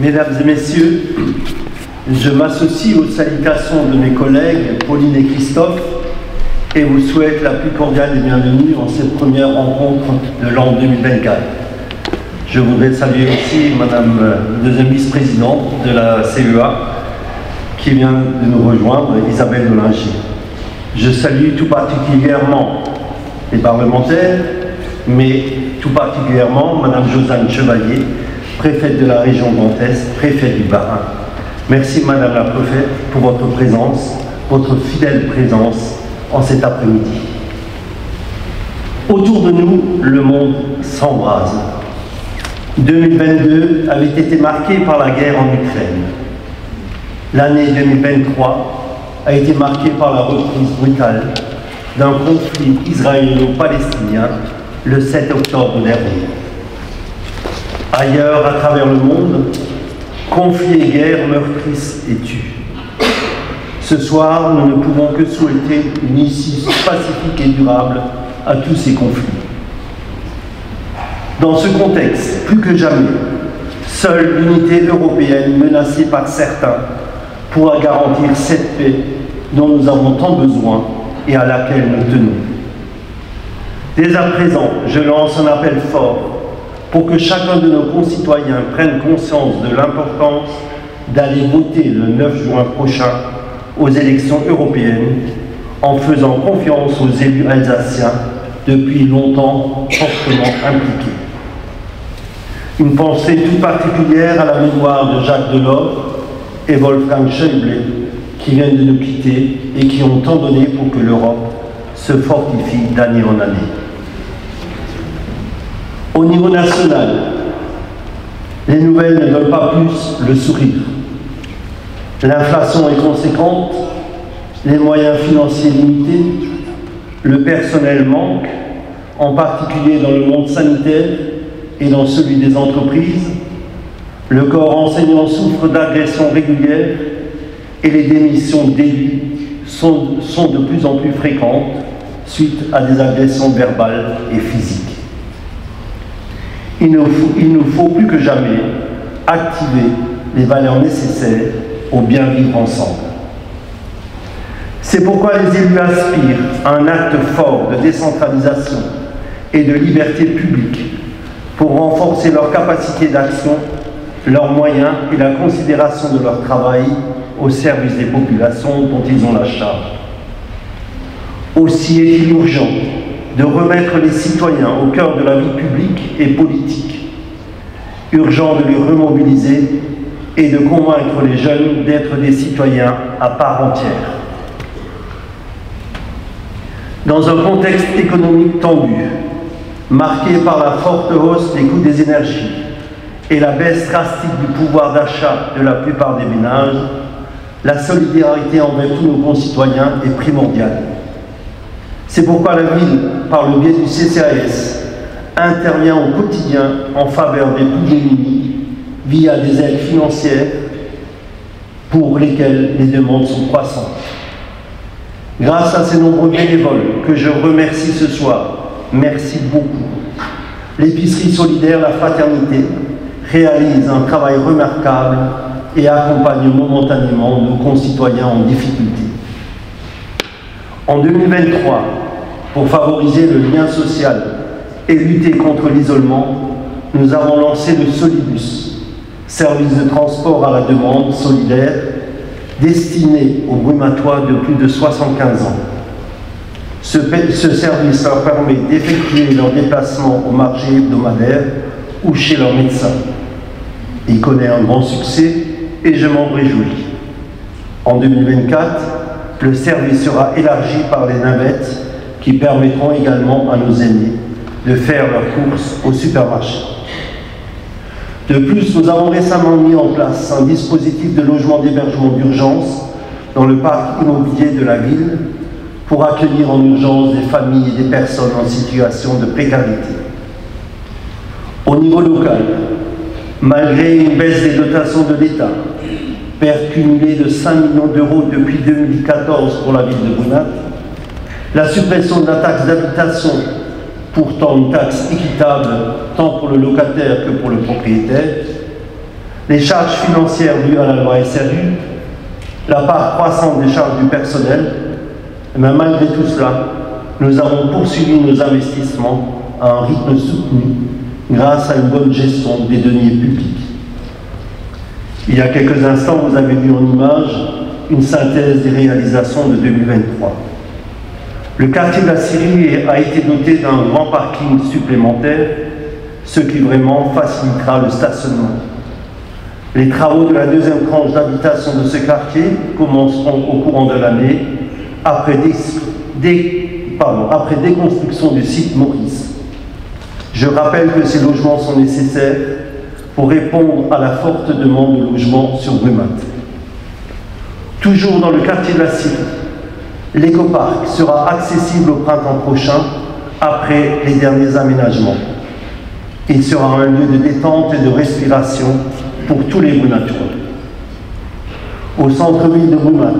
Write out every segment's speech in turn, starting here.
Mesdames et messieurs, je m'associe aux salutations de mes collègues Pauline et Christophe et vous souhaite la plus cordiale des bienvenues en cette première rencontre de l'an 2024. Je voudrais saluer aussi Madame deuxième vice-présidente de la CEA qui vient de nous rejoindre, Isabelle Dolinger. Je salue tout particulièrement les parlementaires, mais tout particulièrement Madame Josiane Chevalier, préfète de la région Grand Est, préfète du Bas-Rhin. Merci Madame la préfète pour votre présence, votre fidèle présence en cet après-midi. Autour de nous, le monde s'embrase. 2022 avait été marqué par la guerre en Ukraine. L'année 2023 a été marquée par la reprise brutale d'un conflit israélo-palestinien le 7 octobre dernier. Ailleurs, à travers le monde, conflits et guerres meurtrissent et tuent. Ce soir, nous ne pouvons que souhaiter une issue pacifique et durable à tous ces conflits. Dans ce contexte, plus que jamais, seule l'unité européenne menacée par certains pourra garantir cette paix dont nous avons tant besoin et à laquelle nous tenons. Dès à présent, je lance un appel fort pour que chacun de nos concitoyens prenne conscience de l'importance d'aller voter le 9 juin prochain aux élections européennes en faisant confiance aux élus alsaciens depuis longtemps fortement impliqués. Une pensée toute particulière à la mémoire de Jacques Delors et Wolfgang Schäuble qui viennent de nous quitter et qui ont tant donné pour que l'Europe se fortifie d'année en année. Au niveau national, les nouvelles ne donnent pas plus le sourire. L'inflation est conséquente, les moyens financiers limités, le personnel manque, en particulier dans le monde sanitaire et dans celui des entreprises. Le corps enseignant souffre d'agressions régulières et les démissions d'élus sont de plus en plus fréquentes suite à des agressions verbales et physiques. Il nous faut plus que jamais activer les valeurs nécessaires au bien vivre ensemble. C'est pourquoi les élus aspirent à un acte fort de décentralisation et de liberté publique pour renforcer leur capacité d'action, leurs moyens et la considération de leur travail au service des populations dont ils ont la charge. Aussi est-il urgent de remettre les citoyens au cœur de la vie publique et politique. Urgent de les remobiliser et de convaincre les jeunes d'être des citoyens à part entière. Dans un contexte économique tendu, marqué par la forte hausse des coûts des énergies et la baisse drastique du pouvoir d'achat de la plupart des ménages, la solidarité envers tous nos concitoyens est primordiale. C'est pourquoi la ville, par le biais du CCAS, intervient au quotidien en faveur des plus démunis via des aides financières pour lesquelles les demandes sont croissantes. Grâce à ces nombreux bénévoles que je remercie ce soir, merci beaucoup, l'épicerie solidaire La Fraternité réalise un travail remarquable et accompagne momentanément nos concitoyens en difficulté. En 2023, pour favoriser le lien social et lutter contre l'isolement, nous avons lancé le Solibus, service de transport à la demande solidaire destiné aux brumatoires de plus de 75 ans. Ce service leur permet d'effectuer leurs déplacements au marché hebdomadaire ou chez leur médecin. Il connaît un grand succès et je m'en réjouis. En 2024, le service sera élargi par les navettes qui permettront également à nos aînés de faire leurs courses au supermarché. De plus, nous avons récemment mis en place un dispositif de logement d'hébergement d'urgence dans le parc immobilier de la ville pour accueillir en urgence des familles et des personnes en situation de précarité. Au niveau local, malgré une baisse des dotations de l'État, perte cumulée de 5 millions d'euros depuis 2014 pour la ville de Brunat, la suppression de la taxe d'habitation, pourtant une taxe équitable tant pour le locataire que pour le propriétaire, les charges financières dues à la loi SRU, la part croissante des charges du personnel, mais malgré tout cela, nous avons poursuivi nos investissements à un rythme soutenu grâce à une bonne gestion des deniers publics. Il y a quelques instants, vous avez vu en image une synthèse des réalisations de 2023. Le quartier de la Syrie a été doté d'un grand parking supplémentaire, ce qui vraiment facilitera le stationnement. Les travaux de la deuxième tranche d'habitation de ce quartier commenceront au courant de l'année, après déconstruction du site Maurice. Je rappelle que ces logements sont nécessaires pour répondre à la forte demande de logements sur Brumat. Toujours dans le quartier de la Syrie, l'écoparc sera accessible au printemps prochain après les derniers aménagements. Il sera un lieu de détente et de respiration pour tous les Brumatois. Au centre-ville de Brumat,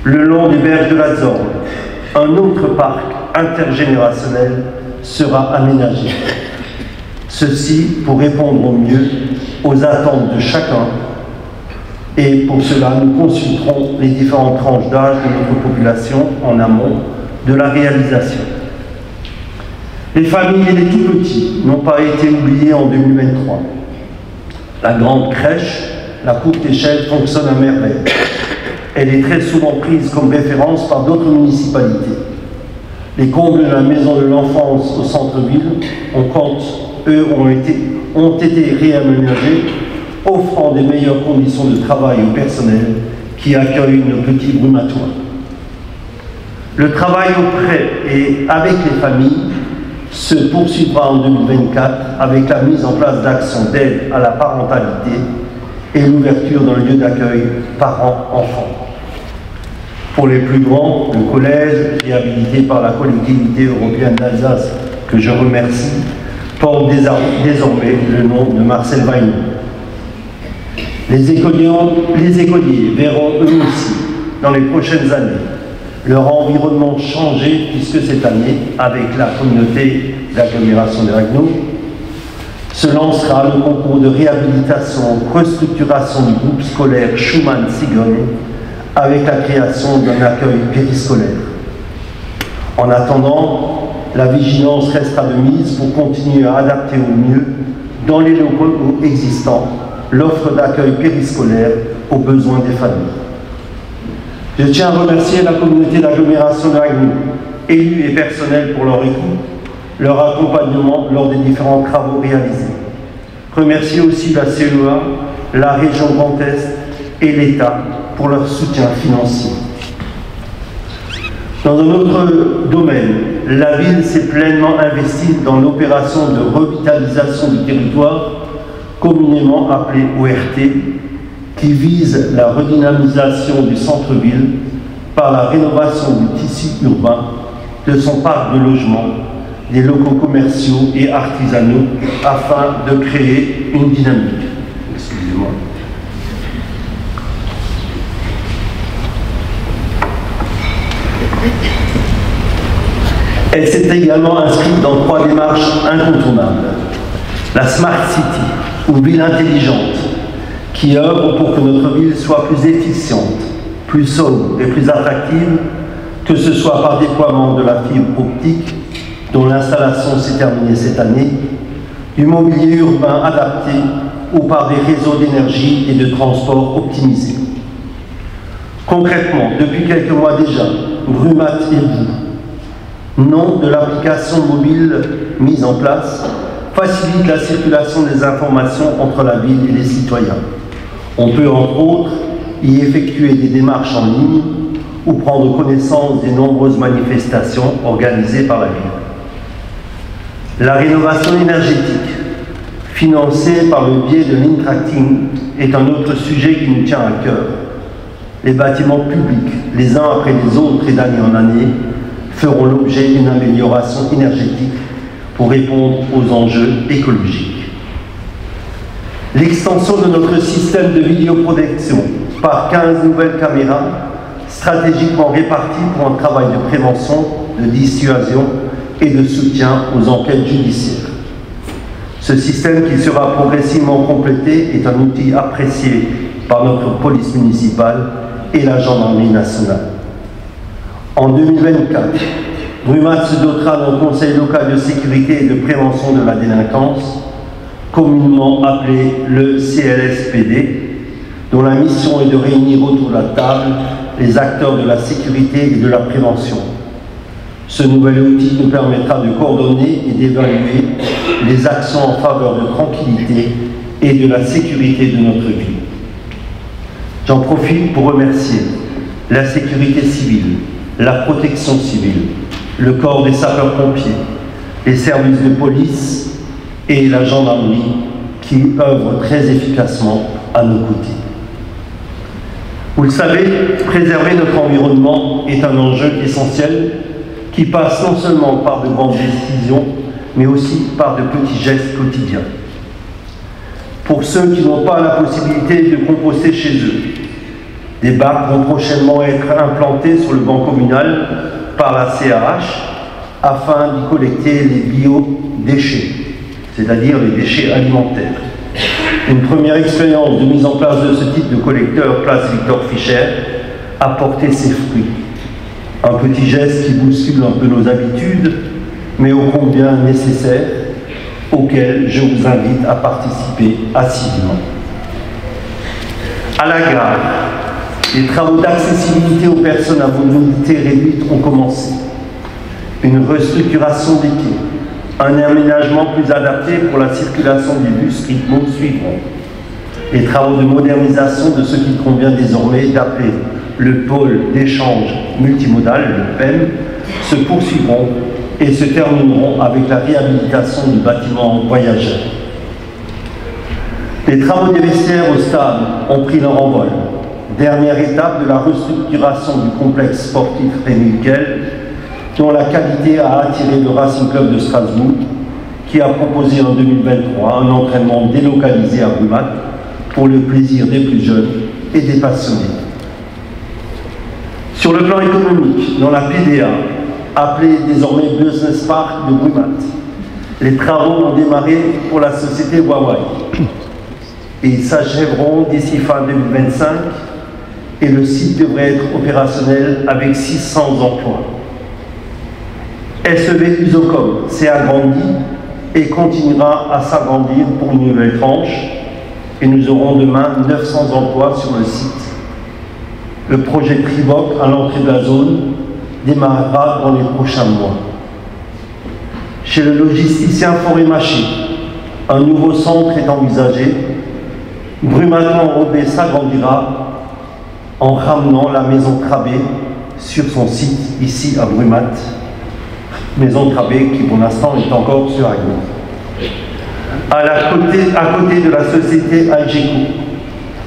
le long des berges de la Zorn, un autre parc intergénérationnel sera aménagé. Ceci pour répondre au mieux aux attentes de chacun. Et pour cela, nous consulterons les différentes tranches d'âge de notre population en amont de la réalisation. Les familles et les tout-petits n'ont pas été oubliés en 2023. La grande crèche, la courte échelle, fonctionne à merveille. Elle est très souvent prise comme référence par d'autres municipalités. Les combles de la maison de l'enfance au centre-ville, ont été réaménagés, offrant des meilleures conditions de travail au personnel qui accueille nos petits Brumatois. Le travail auprès et avec les familles se poursuivra en 2024 avec la mise en place d'actions d'aide à la parentalité et l'ouverture d'un lieu d'accueil parents-enfants. Pour les plus grands, le collège, réhabilité par la collectivité européenne d'Alsace, que je remercie, porte désormais le nom de Marcel Wagner. Les écoliers verront eux aussi, dans les prochaines années, leur environnement changer, puisque cette année, avec la communauté d'agglomération de Ragno, se lancera le concours de réhabilitation, restructuration du groupe scolaire Schumann-Sigogne, avec la création d'un accueil périscolaire. En attendant, la vigilance restera de mise pour continuer à adapter au mieux, dans les locaux existants, l'offre d'accueil périscolaire aux besoins des familles. Je tiens à remercier la communauté d'agglomération de Ragno, élus et personnels pour leur écoute, leur accompagnement lors des différents travaux réalisés. Remercier aussi la CEA, la région Grand Est et l'État pour leur soutien financier. Dans un autre domaine, la ville s'est pleinement investie dans l'opération de revitalisation du territoire, communément appelée ORT, qui vise la redynamisation du centre-ville par la rénovation du tissu urbain, de son parc de logements, des locaux commerciaux et artisanaux, afin de créer une dynamique. Excusez-moi. Elle s'est également inscrite dans 3 démarches incontournables. La Smart City, ou ville intelligente, qui œuvre pour que notre ville soit plus efficiente, plus sobre et plus attractive, que ce soit par déploiement de la fibre optique, dont l'installation s'est terminée cette année, du mobilier urbain adapté ou par des réseaux d'énergie et de transport optimisés. Concrètement, depuis quelques mois déjà, Brumat et vous, nom de l'application mobile mise en place, facilite la circulation des informations entre la ville et les citoyens. On peut entre autres y effectuer des démarches en ligne ou prendre connaissance des nombreuses manifestations organisées par la ville. La rénovation énergétique, financée par le biais de l'Intracting, est un autre sujet qui nous tient à cœur. Les bâtiments publics, les uns après les autres et d'année en année, feront l'objet d'une amélioration énergétique pour répondre aux enjeux écologiques. L'extension de notre système de vidéoprotection par 15 nouvelles caméras, stratégiquement réparties pour un travail de prévention, de dissuasion et de soutien aux enquêtes judiciaires. Ce système qui sera progressivement complété est un outil apprécié par notre police municipale et la gendarmerie nationale. En 2024, Brumath se dotera d'un conseil local de sécurité et de prévention de la délinquance, communément appelé le CLSPD, dont la mission est de réunir autour de la table les acteurs de la sécurité et de la prévention. Ce nouvel outil nous permettra de coordonner et d'évaluer les actions en faveur de tranquillité et de la sécurité de notre vie. J'en profite pour remercier la sécurité civile, la protection civile, le corps des sapeurs-pompiers, les services de police et la gendarmerie qui œuvrent très efficacement à nos côtés. Vous le savez, préserver notre environnement est un enjeu essentiel qui passe non seulement par de grandes décisions, mais aussi par de petits gestes quotidiens. Pour ceux qui n'ont pas la possibilité de composter chez eux, des bacs vont prochainement être implantés sur le banc communal par la CRH afin d'y collecter les biodéchets, c'est-à-dire les déchets alimentaires. Une première expérience de mise en place de ce type de collecteur place Victor Fischer a porté ses fruits. Un petit geste qui bouscule un peu nos habitudes, mais ô combien nécessaire, auquel je vous invite à participer assidûment. À la gare, les travaux d'accessibilité aux personnes à mobilité réduite ont commencé. Une restructuration des quais, un aménagement plus adapté pour la circulation des bus rythmo suivront. Les travaux de modernisation de ce qu'il convient désormais d'appeler le pôle d'échange multimodal, le PEM, se poursuivront et se termineront avec la réhabilitation du bâtiment voyageur. Les travaux des vestiaires au stade ont pris leur envol. Dernière étape de la restructuration du complexe sportif Rémy Miquel, dont la qualité a attiré le Racing Club de Strasbourg, qui a proposé en 2023 un entraînement délocalisé à Brumath pour le plaisir des plus jeunes et des passionnés. Sur le plan économique, dans la PDA, appelée désormais Business Park de Brumath, les travaux ont démarré pour la société Huawei et ils s'achèveront d'ici fin 2025 et le site devrait être opérationnel avec 600 emplois. SEV Usocom s'est agrandi et continuera à s'agrandir pour une nouvelle tranche et nous aurons demain 900 emplois sur le site. Le projet Trivoc à l'entrée de la zone démarrera dans les prochains mois. Chez le logisticien Forêt-Maché, un nouveau centre est envisagé. Brumath-en-Robé s'agrandira en ramenant la maison Trabé sur son site ici à Brumath. Maison Trabé qui pour l'instant est encore sur Agno. À côté de la société Algeco,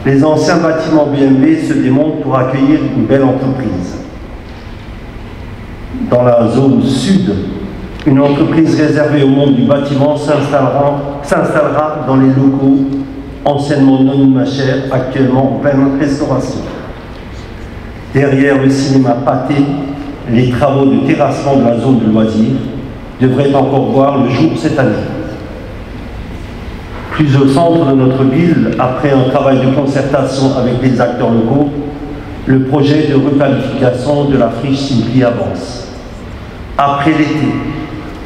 les anciens bâtiments BMW se démontent pour accueillir une belle entreprise. Dans la zone sud, une entreprise réservée au monde du bâtiment s'installera dans les locaux anciennement non machère, actuellement en pleine restauration. Derrière le cinéma Pâté, les travaux de terrassement de la zone de loisirs devraient encore voir le jour cette année. Plus au centre de notre ville, après un travail de concertation avec les acteurs locaux, le projet de requalification de la friche Simpli avance. Après l'été,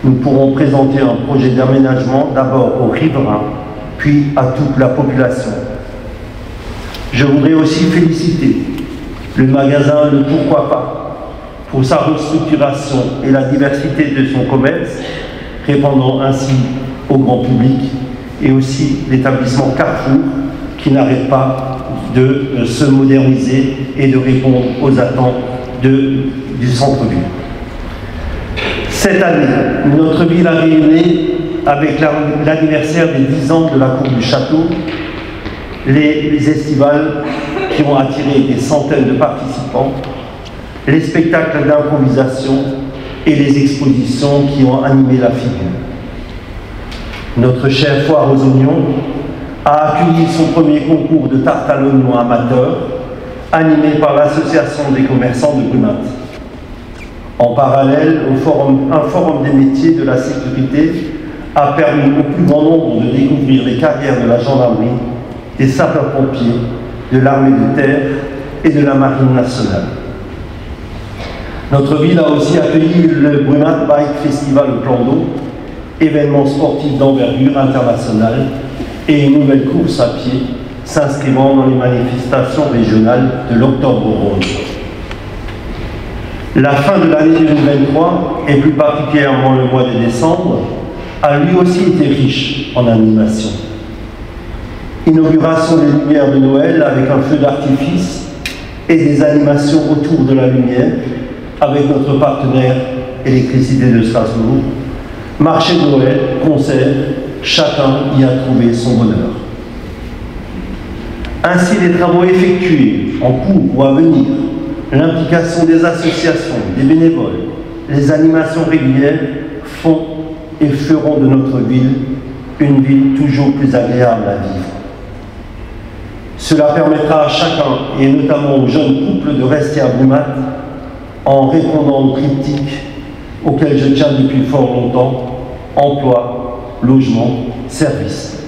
nous pourrons présenter un projet d'aménagement d'abord aux riverains, puis à toute la population. Je voudrais aussi féliciter le magasin Le Pourquoi Pas pour sa restructuration et la diversité de son commerce, répondant ainsi au grand public, et aussi l'établissement Carrefour qui n'arrête pas de se moderniser et de répondre aux attentes du centre-ville. Cette année, notre ville a rayonné avec l'anniversaire des 10 ans de la Cour du Château, les estivales qui ont attiré des centaines de participants, les spectacles d'improvisation et les expositions qui ont animé la figure. Notre chère foire aux oignons a accueilli son premier concours de tarte à l'oignon amateur, animé par l'Association des commerçants de Brumath. En parallèle, un forum des métiers de la sécurité a permis au plus grand nombre de découvrir les carrières de la gendarmerie, des sapeurs-pompiers, de l'armée de terre et de la marine nationale. Notre ville a aussi accueilli le Brumath Bike Festival au plan d'eau, événement sportif d'envergure internationale et une nouvelle course à pied s'inscrivant dans les manifestations régionales de l'Octobre Rose. La fin de l'année 2023, et plus particulièrement le mois de décembre, a lui aussi été riche en animation. Inauguration des lumières de Noël avec un feu d'artifice et des animations autour de la lumière avec notre partenaire Électricité de Strasbourg, marché de Noël, concert, chacun y a trouvé son bonheur. Ainsi, les travaux effectués, en cours ou à venir, l'implication des associations, des bénévoles, les animations régulières font et feront de notre ville une ville toujours plus agréable à vivre. Cela permettra à chacun, et notamment aux jeunes couples, de rester à Brumath en répondant au triptyque auquel je tiens depuis fort longtemps: emploi, logement, service.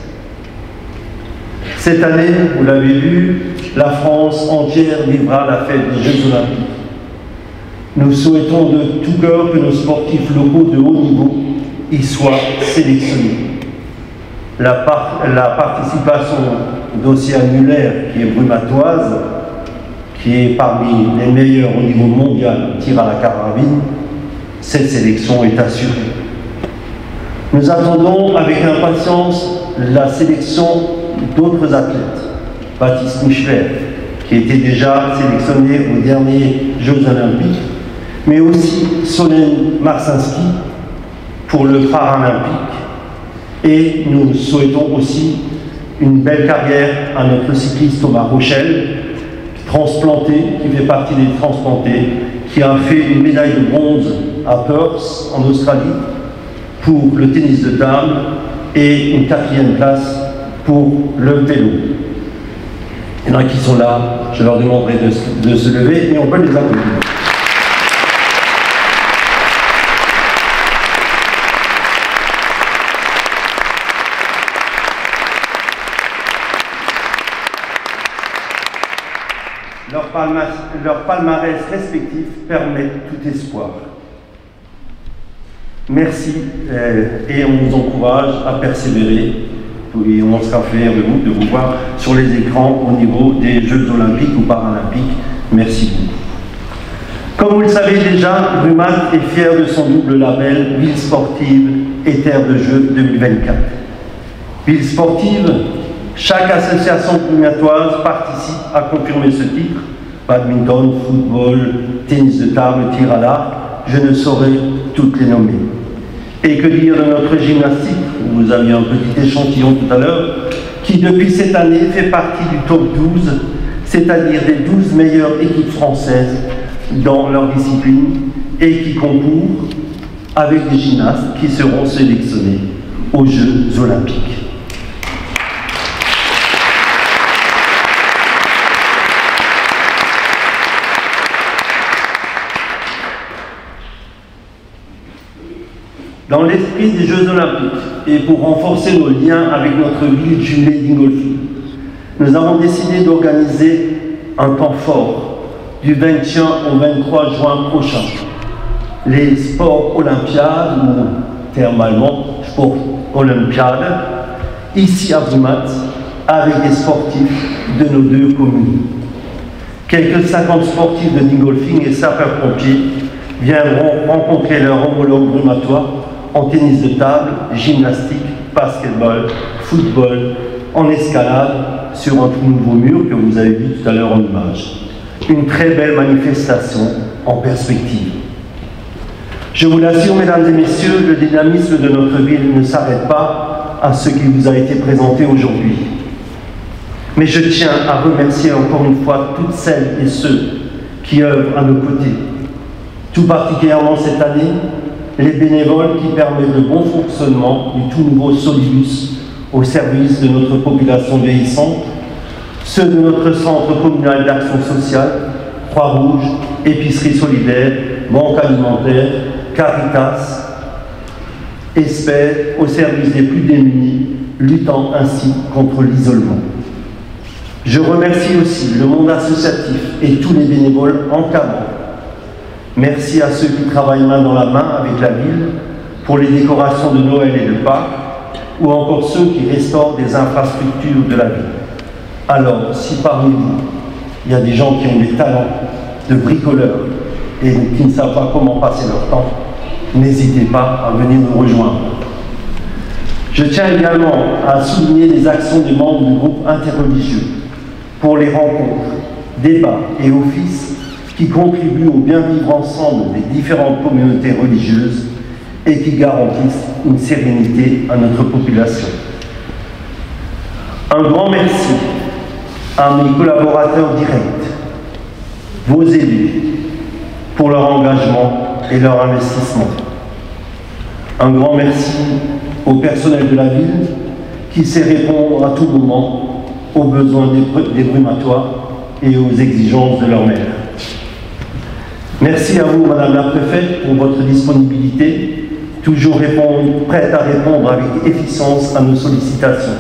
Cette année, vous l'avez vu, la France entière vivra la fête des Jeux Olympiques. Nous souhaitons de tout cœur que nos sportifs locaux de haut niveau y soient sélectionnés. La participation d'Océane Muller, qui est brumatoise, qui est parmi les meilleurs au niveau mondial au tir à la carabine, cette sélection est assurée. Nous attendons avec impatience la sélection d'autres athlètes. Baptiste Michler, qui était déjà sélectionné aux derniers Jeux Olympiques, mais aussi Solène Marcinski pour le Paralympique. Et nous souhaitons aussi une belle carrière à notre cycliste Thomas Rochelle, transplanté, qui fait partie des transplantés, qui a fait une médaille de bronze à Perth, en Australie, pour le tennis de table, et une 4e place pour le vélo. Il y en a qui sont là, je leur demanderai de se lever et on peut les applaudir. Leur palmarès respectif permettent tout espoir. Merci et on vous encourage à persévérer. Et on sera fiers de vous voir sur les écrans au niveau des Jeux Olympiques ou Paralympiques. Merci beaucoup. Comme vous le savez déjà, Brumath est fier de son double label Ville sportive et terre de jeux 2024. Ville sportive, chaque association brumatoise participe à confirmer ce titre. Badminton, football, tennis de table, tir à l'arc, je ne saurais toutes les nommer. Et que dire de notre gymnastique, vous aviez un petit échantillon tout à l'heure, qui depuis cette année fait partie du top 12, c'est-à-dire des 12 meilleures équipes françaises dans leur discipline et qui concourent avec des gymnastes qui seront sélectionnés aux Jeux Olympiques. Dans l'esprit des Jeux Olympiques et pour renforcer nos liens avec notre ville jumelée d'Ingolfi, nous avons décidé d'organiser un temps fort du 21 au 23 juin prochain. Les sports olympiades, ou terme allemand, sport olympiade, ici à Brumath, avec des sportifs de nos deux communes. Quelques 50 sportifs de Dingolfing et sapeurs-pompiers viendront rencontrer leurs homologues brumatois en tennis de table, gymnastique, basketball, football, en escalade, sur un tout nouveau mur que vous avez vu tout à l'heure en image. Une très belle manifestation en perspective. Je vous l'assure, mesdames et messieurs, le dynamisme de notre ville ne s'arrête pas à ce qui vous a été présenté aujourd'hui. Mais je tiens à remercier encore une fois toutes celles et ceux qui œuvrent à nos côtés. Tout particulièrement cette année, les bénévoles qui permettent le bon fonctionnement du tout nouveau Solibus au service de notre population vieillissante, ceux de notre centre communal d'action sociale, Croix-Rouge, Épicerie solidaire, Banque alimentaire, Caritas espère au service des plus démunis, luttant ainsi contre l'isolement. Je remercie aussi le monde associatif et tous les bénévoles encadrants. Merci à ceux qui travaillent main dans la main avec la ville pour les décorations de Noël et de Pâques, ou encore ceux qui restaurent des infrastructures de la ville. Alors, si parmi vous, il y a des gens qui ont des talents de bricoleurs et qui ne savent pas comment passer leur temps, n'hésitez pas à venir nous rejoindre. Je tiens également à souligner les actions des membres du groupe interreligieux pour les rencontres, débats et offices qui contribuent au bien vivre ensemble des différentes communautés religieuses et qui garantissent une sérénité à notre population. Un grand merci à mes collaborateurs directs, vos élus, pour leur engagement et leur investissement. Un grand merci au personnel de la ville qui sait répondre à tout moment aux besoins des brumatoires et aux exigences de leur maire. Merci à vous, Madame la Préfète, pour votre disponibilité, toujours prête à répondre avec efficience à nos sollicitations.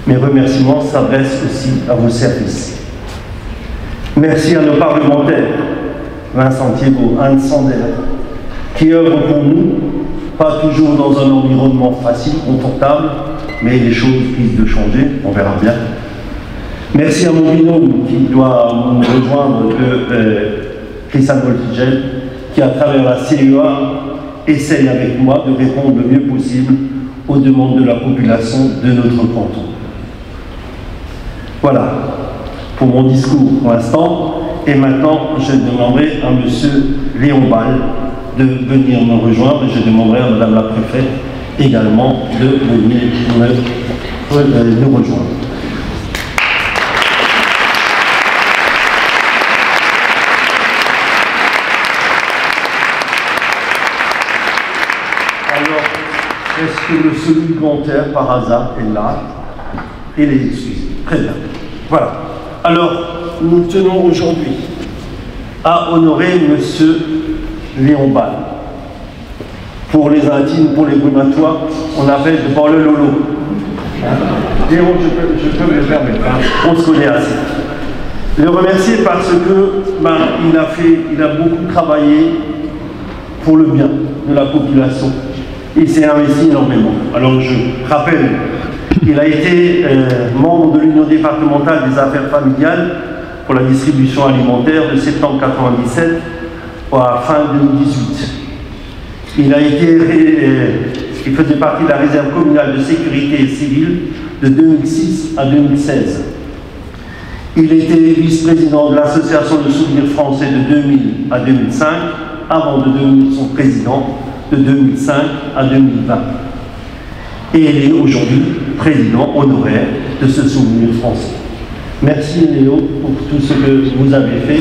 Mes remerciements s'adressent aussi à vos services. Merci à nos parlementaires, Vincent Thiebaud, Anne Sander, qui œuvrent pour nous, pas toujours dans un environnement facile, confortable, mais les choses risquent de changer, on verra bien. Merci à mon binôme qui doit nous rejoindre, Christian Voltigel, qui à travers la CEA essaye avec moi de répondre le mieux possible aux demandes de la population de notre canton. Voilà pour mon discours pour l'instant. Et maintenant, je demanderai à M. Léon Ball de venir me rejoindre et je demanderai à Mme la Préfète également de venir nous rejoindre. Alors, est-ce que le supplémentaire par hasard est là? Il est excusé. Très bien. Voilà. Alors, nous tenons aujourd'hui à honorer M. Léon Ball. Pour les intimes, pour les brumatoires, on appelle de par le lolo. Léon, je peux me le permettre, hein. On se connaît assez. Le remercier parce que il a beaucoup travaillé pour le bien de la population. Il s'est investi énormément. Alors je rappelle, il a été membre de l'Union départementale des affaires familiales pour la distribution alimentaire de septembre 1997 à fin 2018. Il faisait partie de la réserve communale de sécurité civile de 2006 à 2016. Il était vice-président de l'Association de souvenirs français de 2000 à 2005, avant de devenir son président de 2005 à 2020. Et il est aujourd'hui président honoraire de ce souvenir français. Merci Léo pour tout ce que vous avez fait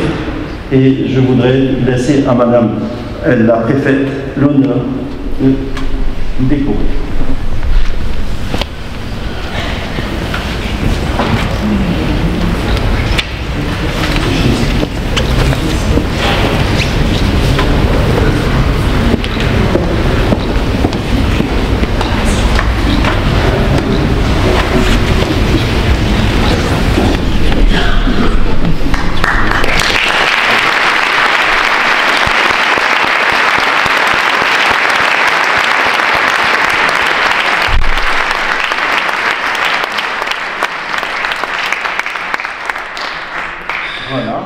et je voudrais laisser à Madame la Préfète l'honneur de décorer. Voilà.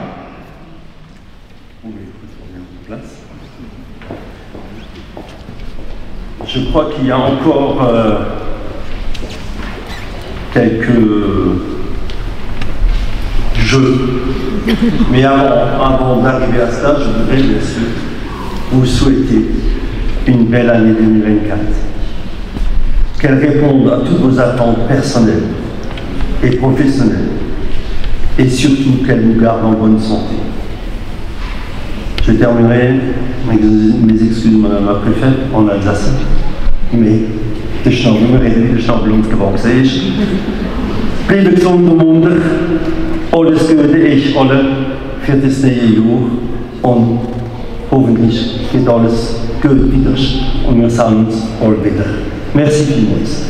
Vous pouvez revenir en place. Je crois qu'il y a encore quelques jeux. Mais avant d'arriver à cela, je voudrais bien sûr vous souhaiter une belle année 2024. Qu'elle réponde à toutes vos attentes personnelles et professionnelles. Et surtout qu'elle nous garde en bonne santé. Je terminerai mes excuses, Madame la Préfète, en Alsace, mais de Schnauben reden, de Schnauben gewachsen ist. Bleibe gesund und munter, alles Gute, ich alle, für das neue Jahr und hoffentlich geht alles gut wieder und wir sehen uns bald wieder. Merci vielmals.